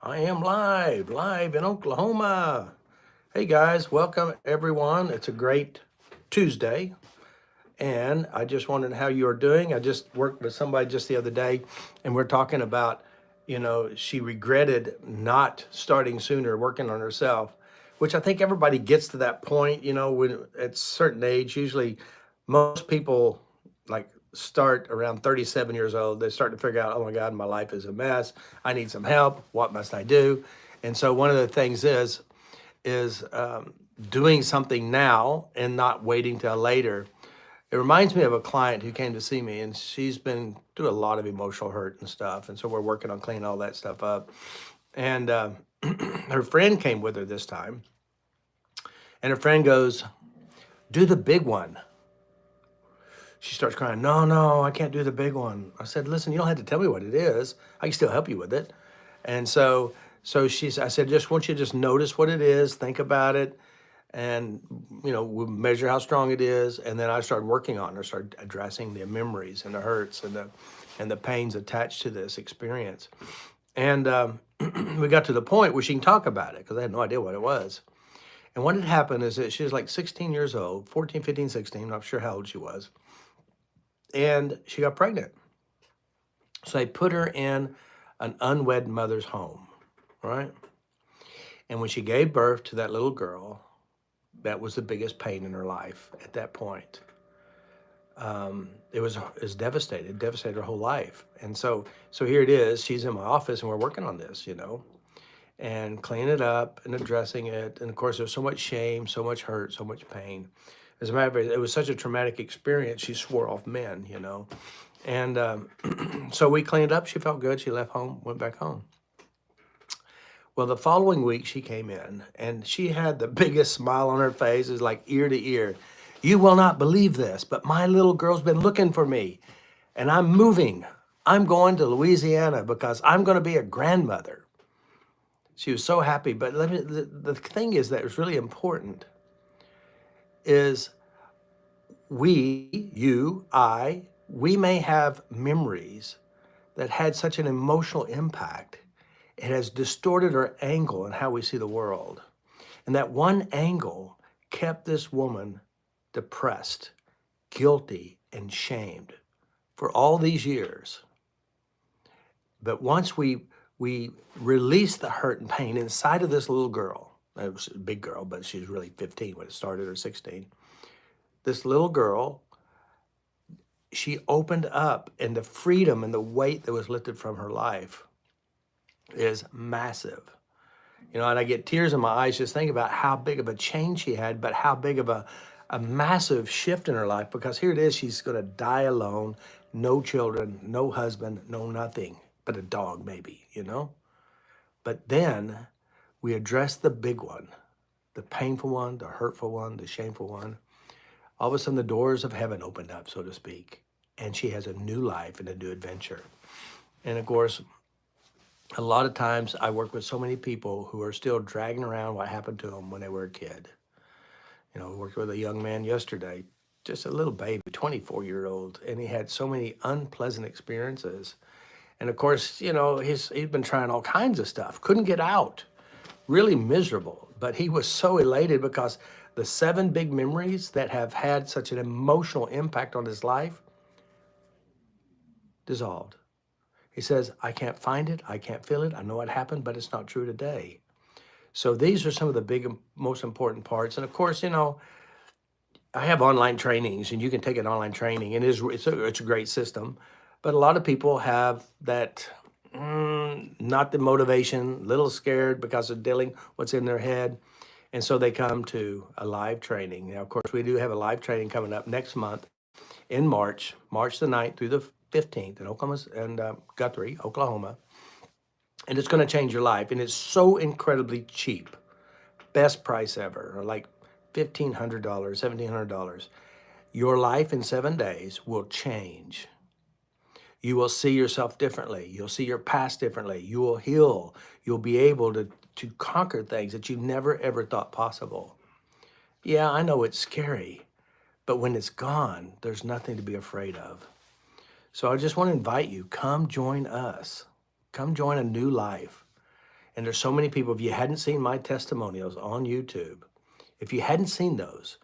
I am live in Oklahoma. Hey guys, welcome everyone. It's a great Tuesday, and I just wondered how you are doing. I just worked with somebody just the other day, and we're talking about, she regretted not starting sooner, working on herself, which I think everybody gets to that point, when at a certain age, usually most people like start around 37 years old. They start to figure out, oh my God, my life is a mess. I need some help. What must I do? And so one of the things is doing something now and not waiting till later. It reminds me of a client who came to see me, and she's been through a lot of emotional hurt and stuff. And so we're working on cleaning all that stuff up. And her friend came with her this time, and her friend goes, "Do the big one." She starts crying, "No, no, I can't do the big one." I said, "Listen, you don't have to tell me what it is. I can still help you with it." And I said, "Just want you to just notice what it is, think about it, and we measure how strong it is." And then I started working on it. I started addressing the memories and the hurts and the pains attached to this experience. And we got to the point where she can talk about it because I had no idea what it was. And what had happened is that she was like 16 years old, 14, 15, 16, I'm not sure how old she was, and she got pregnant. So they put her in an unwed mother's home, right? And when she gave birth to that little girl, that was the biggest pain in her life at that point. It was devastated her whole life. And so here it is. She's in my office, and we're working on this, and cleaning it up and addressing it. And of course, there's so much shame, so much hurt, so much pain. As a matter of fact, it was such a traumatic experience. She swore off men. And so we cleaned up. She felt good. She left home, went back home. Well, the following week she came in and she had the biggest smile on her face, is like ear to ear. "You will not believe this, but my little girl's been looking for me and I'm moving. I'm going to Louisiana because I'm going to be a grandmother." She was so happy. But the thing is that was really important is we may have memories that had such an emotional impact. It has distorted our angle in how we see the world. And that one angle kept this woman depressed, guilty, and shamed for all these years. But once we released the hurt and pain inside of this little girl, it was a big girl, but she was really 15 when it started, or 16. This little girl, she opened up, and the freedom and the weight that was lifted from her life is massive. And I get tears in my eyes just thinking about how big of a change she had, but how big of a massive shift in her life, because here it is, she's going to die alone, no children, no husband, no nothing, but a dog maybe. But then we address the big one, the painful one, the hurtful one, the shameful one. All of a sudden, the doors of heaven opened up, so to speak, and she has a new life and a new adventure. And of course, a lot of times I work with so many people who are still dragging around what happened to them when they were a kid. I worked with a young man yesterday, just a little baby, 24-year-old, and he had so many unpleasant experiences. And of course, he's been trying all kinds of stuff, couldn't get out, really miserable. But he was so elated because the 7 big memories that have had such an emotional impact on his life dissolved. He says, "I can't find it, I can't feel it, I know it happened, but it's not true today." So these are some of the big, most important parts. And of course, I have online trainings, and you can take an online training, and it's a great system. But a lot of people have that, not the motivation, little scared because of dealing what's in their head. And so they come to a live training. Now, of course, we do have a live training coming up next month in March the 9th through the 15th in Oklahoma and Guthrie, Oklahoma. And it's going to change your life. And it's so incredibly cheap. Best price ever, or like $1,500, $1,700. Your life in 7 days will change. You will see yourself differently. You'll see your past differently. You will heal. You'll be able to conquer things that you never, ever thought possible. Yeah, I know it's scary, but when it's gone, there's nothing to be afraid of. So I just want to invite you, come join us. Come join a new life. And there's so many people, if you hadn't seen my testimonials on YouTube, if you hadn't seen those,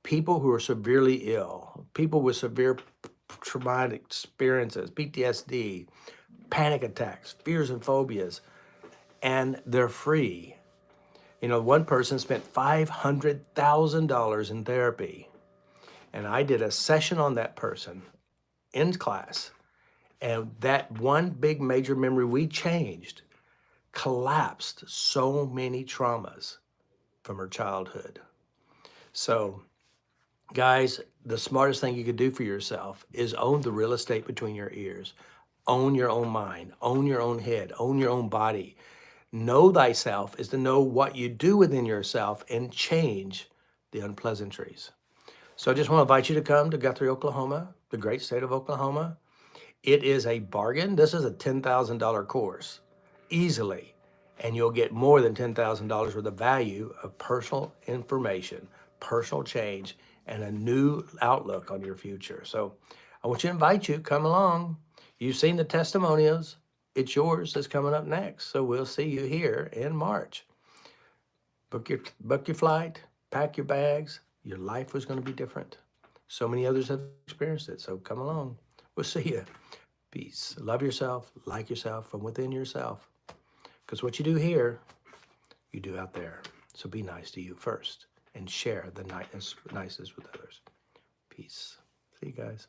people who are severely ill, people with severe traumatic experiences, PTSD, panic attacks, fears and phobias, and they're free. You know, one person spent $500,000 in therapy, and I did a session on that person in class, and that one big major memory we changed collapsed so many traumas from her childhood. So, guys, the smartest thing you could do for yourself is own the real estate between your ears. Own your own mind, own your own head, own your own body. Know thyself is to know what you do within yourself and change the unpleasantries. So I just want to invite you to come to Guthrie, Oklahoma, the great state of Oklahoma. It is a bargain. This is a $10,000 course, easily. And you'll get more than $10,000 worth of value of personal information, personal change, and a new outlook on your future. So I want you to invite you, come along. You've seen the testimonials. It's yours that's coming up next. So we'll see you here in March. Book your flight, pack your bags. Your life was going to be different. So many others have experienced it. So come along. We'll see you. Peace. Love yourself, like yourself from within yourself. Because what you do here, you do out there. So be nice to you first and share the niceness with others. Peace. See you guys.